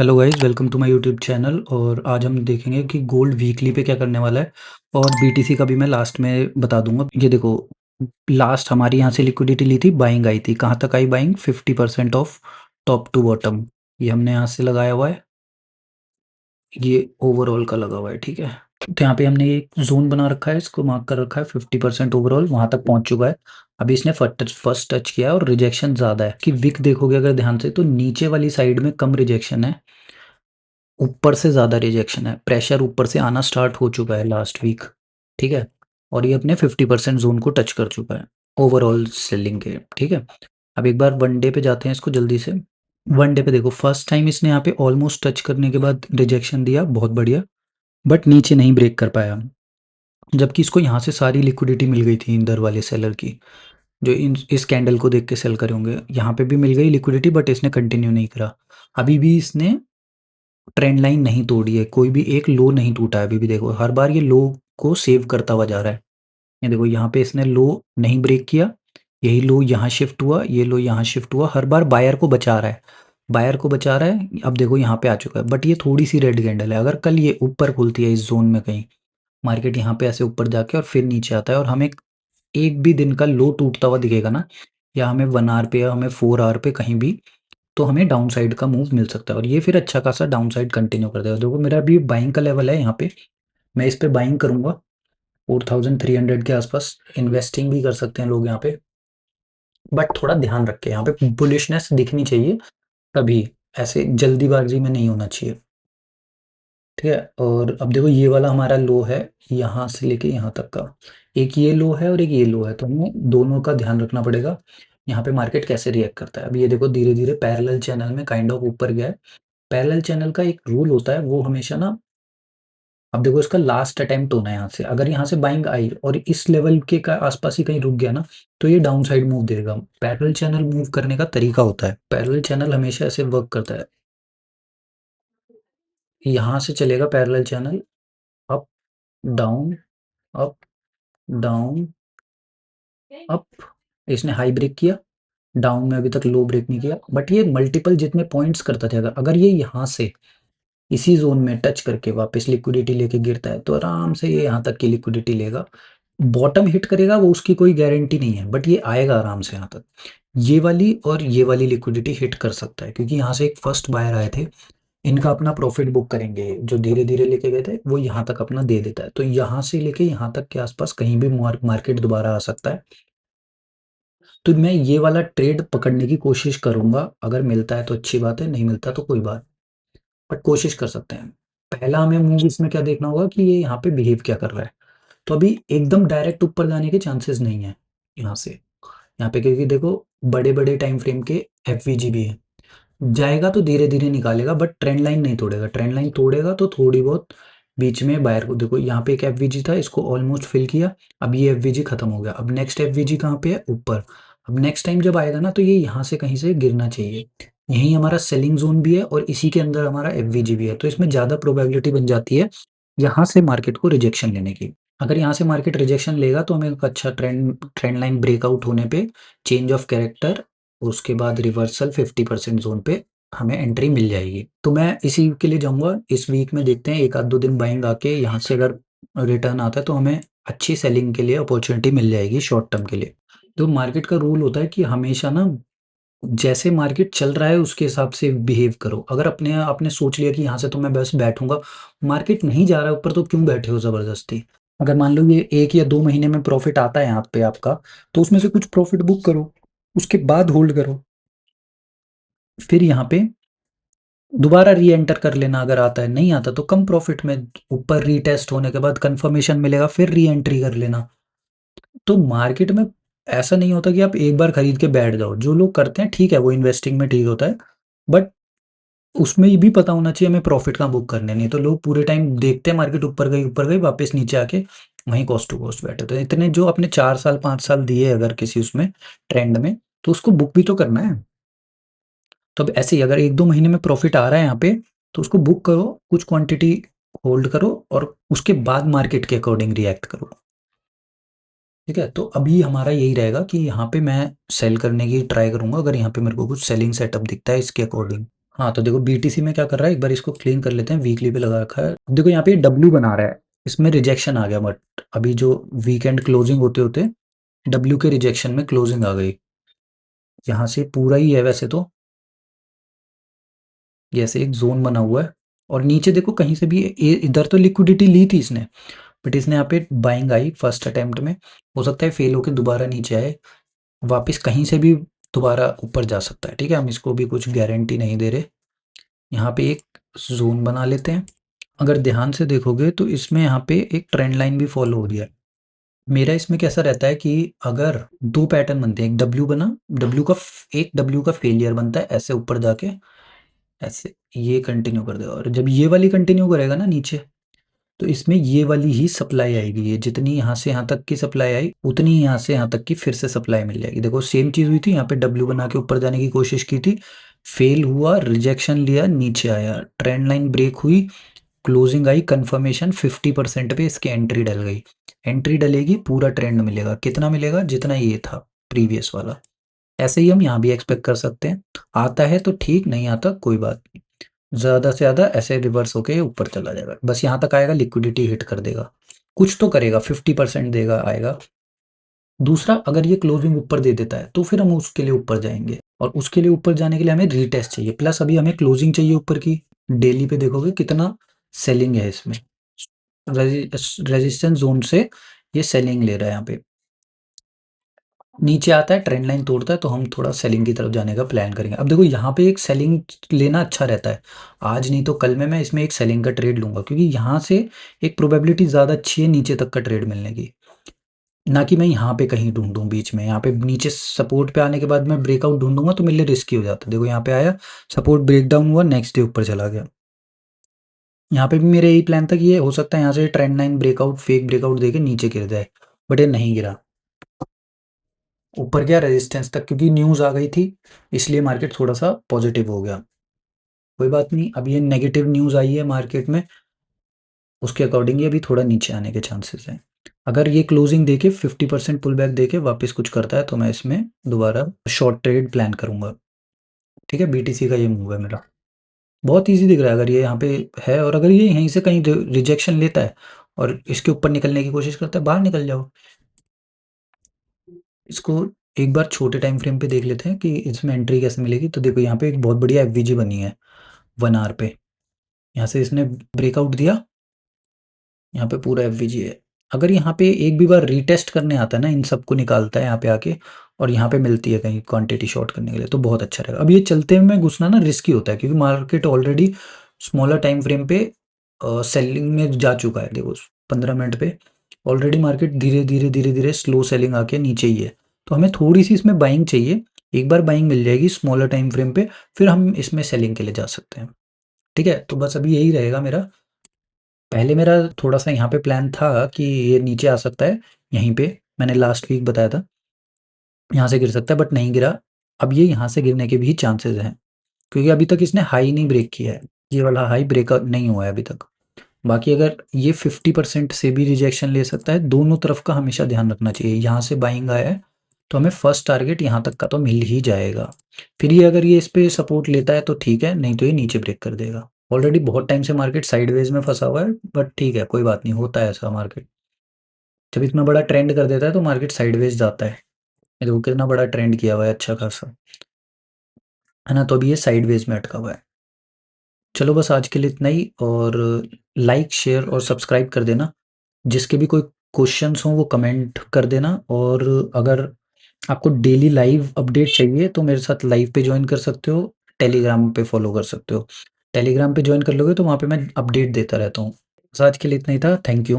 Hello guys, welcome to my YouTube channel. और आज हम देखेंगे कि गोल्ड वीकली पे क्या करने वाला है। और बीटीसी का भी मैं लास्ट में बता दूंगा। ये देखो, लास्ट हमारी यहाँ से लिक्विडिटी ली थी, बाइंग आई थी। कहाँ तक आई बाइंग? 50% ऑफ टॉप टू बॉटम। ये हमने यहाँ से लगाया हुआ है, ये ओवरऑल का लगा हुआ है, ठीक है। तो यहाँ पे हमने एक जोन बना रखा है, इसको मार्क कर रखा है 50% ओवरऑल, वहाँ तक पहुँच चुका है। अभी इसने फर्स्ट टच किया है और रिजेक्शन ज़्यादा है। कि विक देखोगे अगर ध्यान से, तो नीचे वाली साइड में कम रिजेक्शन है, ऊपर से ज़्यादा रिजेक्शन है। प्रेशर ऊपर से आना स्टार्ट हो चुका है लास्ट वीक, ठीक है। और ये अपने 50% जोन को टच कर चुका है ओवरऑल सेलिंग के, ठीक है। अब एक बार वन डे पे जाते हैं इसको जल्दी से। वन डे पे देखो, फर्स्ट टाइम इसने यहाँ पे ऑलमोस्ट टच करने के बाद रिजेक्शन दिया, बहुत बढ़िया, बट नीचे नहीं ब्रेक कर पाया। जबकि इसको यहाँ से सारी लिक्विडिटी मिल गई थी इंदर वाले सेलर की, जो इस कैंडल को देख के सेल करे होंगे। यहाँ पे भी मिल गई लिक्विडिटी, बट इसने कंटिन्यू नहीं करा। अभी भी इसने ट्रेंड लाइन नहीं तोड़ी है, कोई भी एक लो नहीं टूटा है अभी भी। देखो हर बार ये लो को सेव करता हुआ जा रहा है। ये देखो यहाँ पे इसने लो नहीं ब्रेक किया, यही लो यहाँ शिफ्ट हुआ, ये लो यहाँ शिफ्ट हुआ, हर बार बायर को बचा रहा है, बायर को बचा रहा है। अब देखो यहाँ पे आ चुका है, बट ये थोड़ी सी रेड कैंडल है। अगर कल ये ऊपर खुलती है इस जोन में कहीं, मार्केट यहाँ पे ऐसे ऊपर जाके और फिर नीचे आता है, और हमें एक भी दिन का लो टूटता हुआ दिखेगा ना, या हमें 1 आवर पे या हमें 4 आवर पे कहीं भी, तो हमें डाउन साइड का मूव मिल सकता है। और ये फिर अच्छा खासा डाउन साइड कंटिन्यू कर देगा। देखो मेरा अभी बाइंग का लेवल है यहाँ पे, मैं इस पे बाइंग करूंगा 4300 के आसपास। इन्वेस्टिंग भी कर सकते हैं लोग यहाँ पे, बट थोड़ा ध्यान रखें, यहाँ पे बुलिशनेस दिखनी चाहिए तभी, ऐसे जल्दीबाजी में नहीं होना चाहिए, ठीक है। और अब देखो ये वाला हमारा लो है, यहाँ से लेके यहाँ तक का एक ये लो है और एक ये लो है, तो हमें दोनों का ध्यान रखना पड़ेगा। यहाँ पे मार्केट कैसे रिएक्ट करता है। अब ये देखो धीरे धीरे पैरेलल चैनल में काइंड ऑफ ऊपर गया है। पैरेलल चैनल का एक रूल होता है, वो हमेशा ना, अब देखो इसका लास्ट अटेम्प्ट होना है यहाँ से। अगर यहाँ से बाइंग आई और इस लेवल के का आसपास ही कहीं रुक गया ना, तो ये डाउन साइड मूव देगा। पैरेलल चैनल मूव करने का तरीका होता है, पैरेलल चैनल हमेशा ऐसे वर्क करता है। यहाँ से चलेगा parallel channel, up down, up down, up. इसने हाई ब्रेक किया, डाउन में अभी तक लो ब्रेक नहीं किया, बट ये मल्टीपल जितने पॉइंट्स करता था, अगर ये यहाँ से इसी जोन में टच करके वापस लिक्विडिटी लेके गिरता है, तो आराम से ये यहाँ तक की लिक्विडिटी लेगा। बॉटम हिट करेगा वो उसकी कोई गारंटी नहीं है, बट ये आएगा आराम से यहाँ तक। ये वाली और ये वाली लिक्विडिटी हिट कर सकता है, क्योंकि यहाँ से एक फर्स्ट बायर आए थे, इनका अपना प्रॉफिट बुक करेंगे। जो धीरे धीरे लेके गए थे वो यहाँ तक अपना दे देता है, तो यहाँ से लेके यहाँ तक के आसपास कहीं भी मार्केट दोबारा आ सकता है। तो मैं ये वाला ट्रेड पकड़ने की कोशिश करूंगा, अगर मिलता है तो अच्छी बात है, नहीं मिलता तो कोई बात, बट कोशिश कर सकते हैं। पहला हमें मूव इसमें क्या देखना होगा कि ये यहाँ पे बिहेव क्या कर रहा है। तो अभी एकदम डायरेक्ट ऊपर जाने के चांसेस नहीं है यहाँ से, यहाँ पे, क्योंकि देखो बड़े बड़े टाइम फ्रेम के एफवीजी भी है। जाएगा तो धीरे धीरे निकालेगा, बट ट्रेंड लाइन नहीं तोड़ेगा। ट्रेंड लाइन तोड़ेगा तो थोड़ी बहुत बीच में बायर को, देखो यहाँ पे एक एफवीजी था, इसको ऑलमोस्ट फिल किया, अब ये एफवीजी खत्म हो गया। अब नेक्स्ट एफवीजी कहाँ पे है? ऊपर। अब नेक्स्ट टाइम जब आएगा ना, तो ये यहाँ से कहीं से गिरना चाहिए। यही हमारा सेलिंग जोन भी है और इसी के अंदर हमारा एफवीजी भी है, तो इसमें ज़्यादा प्रोबेबिलिटी बन जाती है यहाँ से मार्केट को रिजेक्शन लेने की। अगर यहाँ से मार्केट रिजेक्शन लेगा तो हमें एक अच्छा ट्रेंड लाइन ब्रेकआउट होने पे, चेंज ऑफ कैरेक्टर, उसके बाद रिवर्सल 50% जोन पे हमें एंट्री मिल जाएगी। तो मैं इसी के लिए जाऊंगा इस वीक में। देखते हैं एक आध दो दिन बाइंग आके यहाँ से अगर रिटर्न आता है, तो हमें अच्छी सेलिंग के लिए अपॉर्चुनिटी मिल जाएगी शॉर्ट टर्म के लिए। तो मार्केट का रूल होता है कि हमेशा ना, जैसे मार्केट चल रहा है उसके हिसाब से बिहेव करो। अगर अपने आपने सोच लिया कि यहाँ से तो मैं बस बैठूंगा, मार्केट नहीं जा रहा है ऊपर, तो क्यों बैठे हो जबरदस्ती। अगर मान लो ये 1 या 2 महीने में प्रॉफिट आता है यहाँ पे आपका, तो उसमें से कुछ प्रॉफिट बुक करो, उसके बाद होल्ड करो, फिर यहाँ पे दोबारा री एंटर कर लेना। अगर आता है, नहीं आता तो कम प्रॉफिट में ऊपर रीटेस्ट होने के बाद कंफर्मेशन मिलेगा, फिर री एंट्री कर लेना। तो मार्केट में ऐसा नहीं होता कि आप एक बार खरीद के बैठ जाओ। जो लोग करते हैं ठीक है, वो इन्वेस्टिंग में ठीक होता है, बट उसमें ये भी पता होना चाहिए हमें प्रॉफिट कहाँ बुक करने। नहीं तो लोग पूरे टाइम देखते हैं मार्केट ऊपर गई वापस नीचे आके वहीं कॉस्ट टू कॉस्ट बैठे। तो इतने जो अपने 4 साल 5 साल दिए अगर किसी उसमें ट्रेंड में, तो उसको बुक भी तो करना है। तो अब ऐसे ही अगर 1 2 महीने में प्रॉफिट आ रहा है यहाँ पे, तो उसको बुक करो, कुछ क्वांटिटी होल्ड करो, और उसके बाद मार्केट के अकॉर्डिंग रिएक्ट करो, ठीक है। तो अभी हमारा यही रहेगा कि यहाँ पे मैं सेल करने की ट्राई करूंगा, अगर यहाँ पे मेरे को कुछ सेलिंग सेटअप दिखता है इसके अकॉर्डिंग। हाँ, तो देखो बीटीसी में क्या कर रहा है, एक बार इसको क्लीन कर लेते हैं, वीकली पे लगा रखा है। अब देखो यहाँ पे डब्ल्यू बना रहा है, इसमें रिजेक्शन आ गया, बट अभी जो वीकेंड क्लोजिंग होते होते डब्ल्यू के रिजेक्शन में क्लोजिंग आ गई। यहाँ से पूरा ही है वैसे तो, ये ऐसे एक जोन बना हुआ है, और नीचे देखो कहीं से भी इधर तो लिक्विडिटी ली थी इसने, बट इसने यहाँ पे बाइंग आई फर्स्ट अटेम्प्ट में, हो सकता है फेल होके दोबारा नीचे आए, वापस कहीं से भी दोबारा ऊपर जा सकता है। ठीक है, हम इसको भी कुछ गारंटी नहीं दे रहे। यहाँ पे एक जोन बना लेते हैं। अगर ध्यान से देखोगे तो इसमें यहाँ पे एक ट्रेंड लाइन भी फॉलो हो रही है। मेरा इसमें कैसा रहता है कि अगर दो पैटर्न बनते हैं, एक डब्ल्यू बना, एक डब्ल्यू का फेलियर बनता है ऐसे ऊपर जाके, ऐसे ये कंटिन्यू कर देगा, और जब ये वाली कंटिन्यू करेगा ना नीचे, तो इसमें ये वाली ही सप्लाई आएगी, ये जितनी यहाँ से यहाँ तक की सप्लाई आई उतनी यहाँ से यहाँ तक की फिर से सप्लाई मिल जाएगी। देखो सेम चीज़ हुई थी, यहाँ पे डब्ल्यू बना के ऊपर जाने की कोशिश की थी, फेल हुआ, रिजेक्शन लिया, नीचे आया, ट्रेंड लाइन ब्रेक हुई, क्लोजिंग आई, कंफर्मेशन 50% पे इसकी एंट्री डल गई। एंट्री डलेगी, पूरा ट्रेंड मिलेगा, कितना मिलेगा, जितना ये था प्रीवियस वाला। ऐसे ही हम यहाँ भी एक्सपेक्ट कर सकते हैं, आता है तो ठीक, नहीं आता कोई बात नहीं, ज़्यादा से ज़्यादा ऐसे रिवर्स होके ऊपर चला जाएगा, बस यहाँ तक आएगा, लिक्विडिटी हिट कर देगा, कुछ तो करेगा, 50% देगा आएगा। दूसरा, अगर ये क्लोजिंग ऊपर दे देता है तो फिर हम उसके लिए ऊपर जाएंगे, और उसके लिए ऊपर जाने के लिए हमें रीटेस्ट चाहिए, प्लस अभी हमें क्लोजिंग चाहिए ऊपर की। डेली पे देखोगे कितना सेलिंग है इसमें, रेजिस्टेंस जोन से ये सेलिंग ले रहा है। यहाँ पे नीचे आता है, ट्रेंड लाइन तोड़ता है, तो हम थोड़ा सेलिंग की तरफ जाने का प्लान करेंगे। अब देखो यहाँ पे एक सेलिंग लेना अच्छा रहता है, आज नहीं तो कल में मैं इसमें एक सेलिंग का ट्रेड लूंगा, क्योंकि यहाँ से एक प्रोबेबिलिटी ज़्यादा अच्छी है नीचे तक का ट्रेड मिलने की, ना कि मैं यहाँ पे कहीं ढूंढूं बीच में। यहाँ पे नीचे सपोर्ट पे आने के बाद मैं ब्रेकआउट ढूंढूंगा तो मेरे लिए रिस्की हो जाता है। देखो यहाँ पे आया, सपोर्ट ब्रेक डाउन हुआ, नेक्स्ट डे ऊपर चला गया। यहाँ पे भी मेरा यही प्लान था कि ये हो सकता है यहाँ से trend line breakout, fake breakout देके नीचे गिर जाए, बट ये नहीं गिरा, ऊपर गया रेजिस्टेंस तक, क्योंकि न्यूज़ आ गई थी, इसलिए मार्केट थोड़ा सा पॉजिटिव हो गया। कोई बात नहीं, अब ये नेगेटिव न्यूज़ आई है मार्केट में, उसके अकॉर्डिंग ये अभी थोड़ा नीचे आने के चांसेस हैं। अगर ये क्लोजिंग देके 50% पुल बैक देके वापस कुछ करता है तो मैं इसमें दोबारा शॉर्ट ट्रेड प्लान करूंगा। ठीक है, बीटीसी का ये मूव है मेरा, बहुत ईजी दिख रहा है। अगर ये यहाँ पे है, और अगर ये यहीं से कहीं रिजेक्शन लेता है और इसके ऊपर निकलने की कोशिश करता है, बाहर निकल जाओ। इसको एक बार छोटे टाइम फ्रेम पे देख लेते हैं कि इसमें एंट्री कैसे मिलेगी। तो देखो यहाँ पे एक बहुत बढ़िया एफवीजी बनी है 1 आवर पे, यहाँ से इसने ब्रेकआउट दिया, यहाँ पे पूरा एफवीजी है। अगर यहाँ पे एक भी बार रीटेस्ट करने आता है ना, इन सबको निकालता है यहाँ पे आके, और यहाँ पे मिलती है कहीं क्वांटिटी शॉर्ट करने के लिए, तो बहुत अच्छा रहेगा। अब ये चलते में घुसना ना रिस्की होता है, क्योंकि market already smaller time frame पे सेलिंग में जा चुका है। देखो 15 मिनट पे ऑलरेडी मार्केट धीरे धीरे धीरे धीरे स्लो सेलिंग आके नीचे ही है, तो हमें थोड़ी सी इसमें बाइंग चाहिए। एक बार बाइंग मिल जाएगी स्मॉलर टाइम फ्रेम पे, फिर हम इसमें सेलिंग के लिए जा सकते हैं। ठीक है, तो बस अभी यही रहेगा मेरा। पहले मेरा थोड़ा-सा यहाँ पे प्लान था कि ये नीचे आ सकता है, यहीं पे मैंने लास्ट वीक बताया था, यहाँ से गिर सकता है, बट नहीं गिरा। अब ये यहाँ से गिरने के भी चांसेस हैं, क्योंकि अभी तक इसने हाई नहीं ब्रेक किया है, ये वाला हाई ब्रेक नहीं हुआ है अभी तक। बाकी अगर ये 50% से भी रिजेक्शन ले सकता है, दोनों तरफ का हमेशा ध्यान रखना चाहिए। यहाँ से बाइंग आया है, तो हमें फर्स्ट टारगेट यहाँ तक का तो मिल ही जाएगा। फिर ये अगर ये इस पे सपोर्ट लेता है तो ठीक है, नहीं तो ये नीचे ब्रेक कर देगा। ऑलरेडी बहुत टाइम से मार्केट साइडवेज में फँसा हुआ है, बट ठीक है, कोई बात नहीं, होता है ऐसा मार्केट। जब इतना बड़ा ट्रेंड कर देता है तो मार्केट साइडवेज जाता है। ये देखो कितना बड़ा ट्रेंड किया हुआ है अच्छा खासा, है ना? तो अभी ये साइडवेज में अटका हुआ है। चलो बस आज के लिए इतना ही, और लाइक, शेयर और सब्सक्राइब कर देना। जिसके भी कोई क्वेश्चंस हों वो कमेंट कर देना, और अगर आपको डेली लाइव अपडेट चाहिए तो मेरे साथ लाइव पे ज्वाइन कर सकते हो, टेलीग्राम पे फॉलो कर सकते हो। टेलीग्राम पे ज्वाइन कर लोगे तो वहाँ पे मैं अपडेट देता रहता हूँ। बस आज के लिए इतना ही था, थैंक यू।